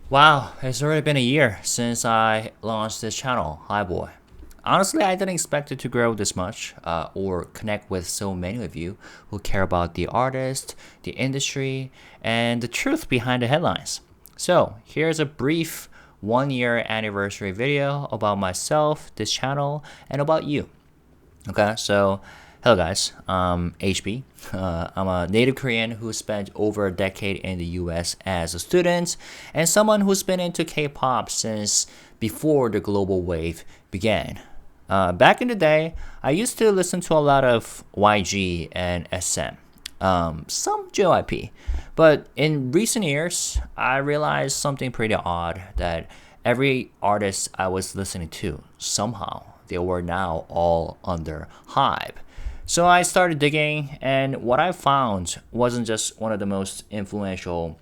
Wow, it's already been a year since I launched this channel, HYBE BOY. Honestly, I didn't expect it to grow this much or connect with so many of you who care about the artist, the industry, and the truth behind the headlines. So, here's a brief 1 year anniversary video about myself, this channel, and about you. Okay, so hello guys, I'm HB. I'm a native Korean who spent over a decade in the US as a student and someone who's been into K-pop since before the global wave began. Back in the day, I used to listen to a lot of YG and SM, some JYP, but in recent years, I realized something pretty odd that every artist I was listening to somehow they were now all under HYBE. So I started digging, and what I found wasn't just one of the most influential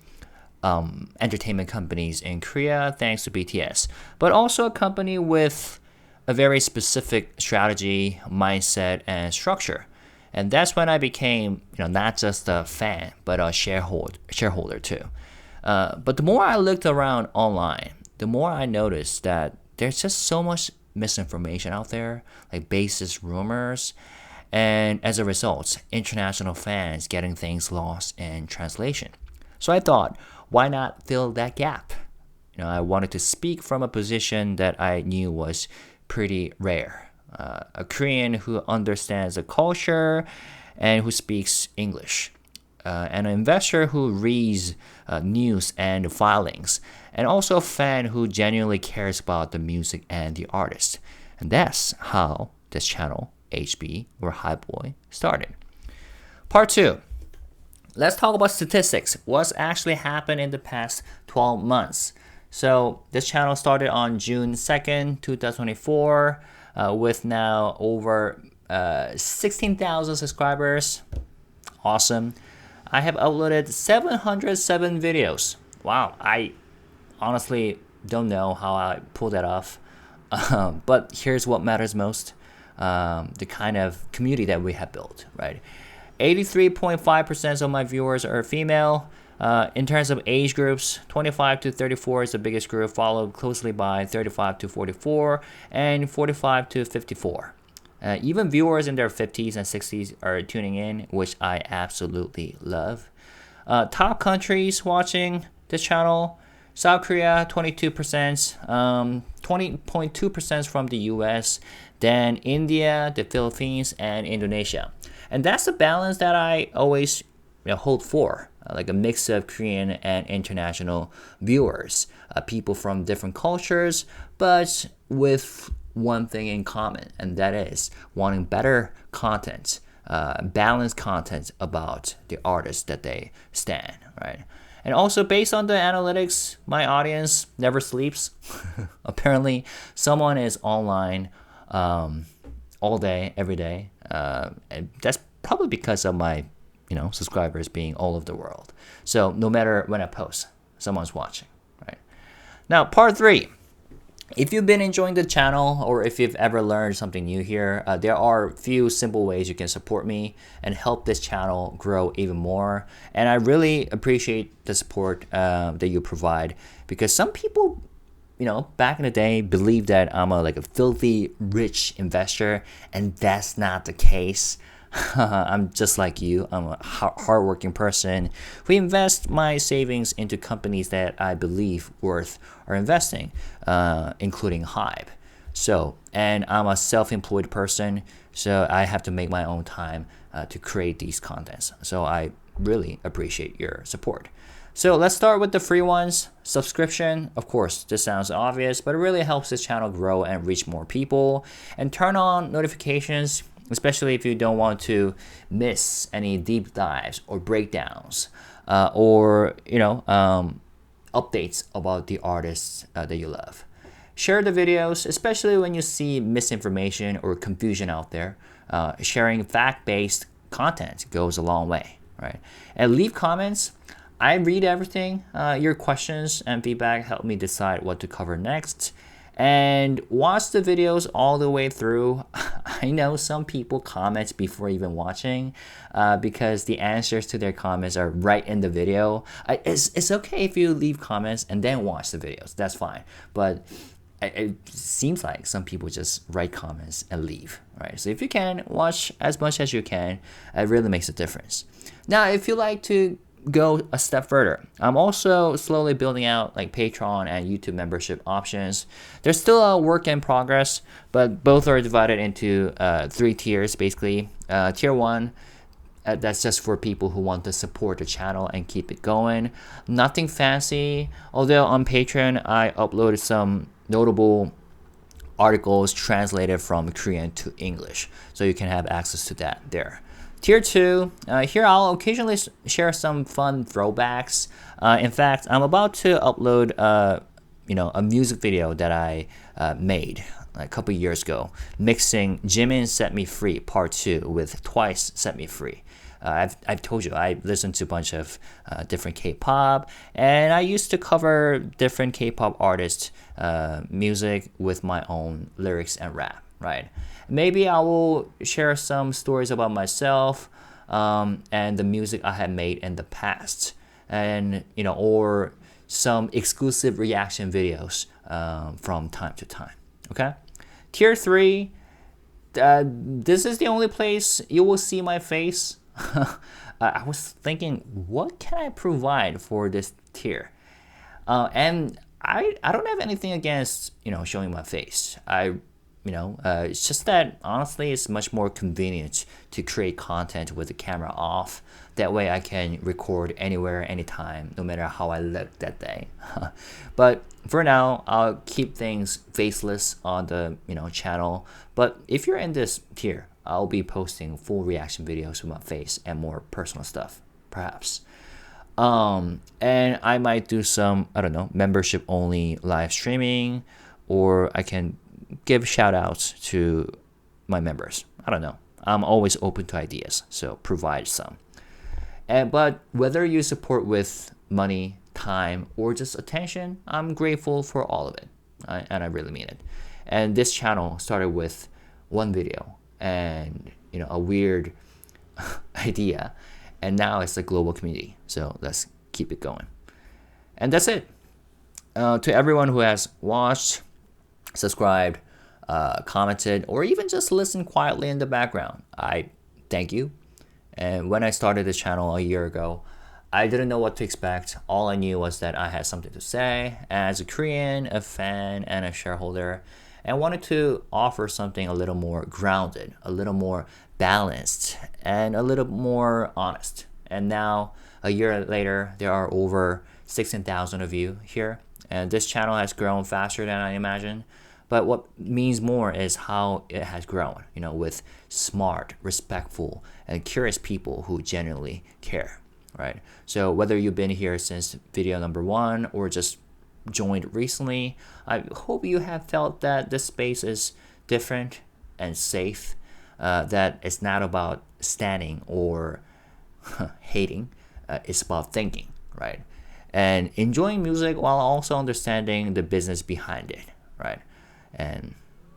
entertainment companies in Korea, thanks to BTS, but also a company with a very specific strategy, mindset, and structure. And that's when I became, not just a fan, but a shareholder too. But the more I looked around online, the more I noticed that there's just so much misinformation out there, like baseless rumors, and as a result, international fans getting things lost in translation. So I thought, why not fill that gap? I wanted to speak from a position that I knew was pretty rare. A Korean who understands the culture and who speaks English. And an investor who reads news and filings, and also a fan who genuinely cares about the music and the artist. And that's how this channel, HB or HYBE BOY, started. Part 2. Let's talk about statistics. What's actually happened in the past 12 months. So this channel started on June 2nd, 2024, with now over 16,000 subscribers. Awesome. I have uploaded 707 videos. Wow, I honestly don't know how I pulled that off. But here's what matters most. The kind of community that we have built, right? 83.5% of my viewers are female. In terms of age groups, 25 to 34 is the biggest group, followed closely by 35 to 44 and 45 to 54. Even viewers in their 50s and 60s are tuning in, which I absolutely love. Top countries watching this channel: South Korea 22%, 20.2% from the US, then India, the Philippines, and Indonesia. And that's the balance that I always hold for, like a mix of Korean and international viewers, people from different cultures, but with one thing in common, and that is wanting better content, balanced content about the artists that they stand, right? And also based on the analytics, my audience never sleeps. Apparently, someone is online all day, every day. And that's probably because of my subscribers being all over the world. So no matter when I post, someone's watching, right? Now, part 3. If you've been enjoying the channel or if you've ever learned something new here, there are a few simple ways you can support me and help this channel grow even more. And I really appreciate the support that you provide, because some people, back in the day believed that I'm a filthy rich investor, and that's not the case. I'm just like you. I'm a hardworking person who invests my savings into companies that I believe worth or investing, including HYBE. So, and I'm a self-employed person, so I have to make my own time to create these contents. So I really appreciate your support. So let's start with the free ones. Subscription, of course, this sounds obvious, but it really helps this channel grow and reach more people. And turn on notifications, especially if you don't want to miss any deep dives or breakdowns, or updates about the artists that you love. Share the videos, especially when you see misinformation or confusion out there. Sharing fact-based content goes a long way, right? And leave comments. I read everything. Your questions and feedback help me decide what to cover next. and watch the videos all the way through. I know some people comment before even watching because the answers to their comments are right in the video. It's okay if you leave comments and then watch the videos. That's fine. But it seems like some people just write comments and leave, right? So if you can, watch as much as you can. It really makes a difference. Now, if you like to go a step further, I'm also slowly building out like Patreon and YouTube membership options. There's still a work in progress, but both are divided into 3 tiers basically. Tier 1, that's just for people who want to support the channel and keep it going. Nothing fancy, although on Patreon I uploaded some notable articles translated from Korean to English, so you can have access to that there. Tier 2, here I'll occasionally share some fun throwbacks. In fact, I'm about to upload a music video that I made a couple years ago, mixing Jimin Set Me Free Part 2 with Twice Set Me Free. I've told you, I listen to a bunch of different K-pop, and I used to cover different K-pop artists' music with my own lyrics and rap, right? Maybe I will share some stories about myself and the music I have made in the past, and or some exclusive reaction videos from time to time. Okay, Tier 3. This is the only place you will see my face. I was thinking, what can I provide for this tier? And I don't have anything against showing my face. It's just that honestly it's much more convenient to create content with the camera off. That way I can record anywhere, anytime, no matter how I look that day. But for now, I'll keep things faceless on the channel. But if you're in this tier, I'll be posting full reaction videos with my face and more personal stuff, perhaps. And I might do some, membership only live streaming, or I can give shout outs to my members. I don't know. I'm always open to ideas, so provide some. But whether you support with money, time, or just attention, I'm grateful for all of it. And I really mean it. And this channel started with one video and a weird idea, and now it's a global community. So let's keep it going. And that's it. To everyone who has watched, subscribed, commented, or even just listened quietly in the background, I thank you. And when I started this channel a year ago, I didn't know what to expect. All I knew was that I had something to say as a Korean, a fan, and a shareholder, and wanted to offer something a little more grounded, a little more balanced, and a little more honest. And now, a year later, there are over 16,000 of you here, and this channel has grown faster than I imagined. But what means more is how it has grown, with smart, respectful, and curious people who genuinely care, right? So whether you've been here since video number 1 or just joined recently, I hope you have felt that this space is different and safe, that it's not about standing or hating, it's about thinking, right? And enjoying music while also understanding the business behind it, right? And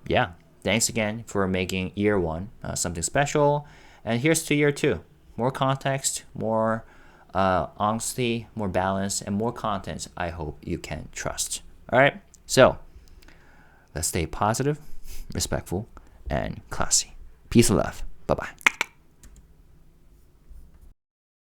yeah, thanks again for making year 1 something special. And here's to year 2. More context, more honesty, more balance, and more content I hope you can trust. All right, so let's stay positive, respectful, and classy. Peace and love. Bye-bye.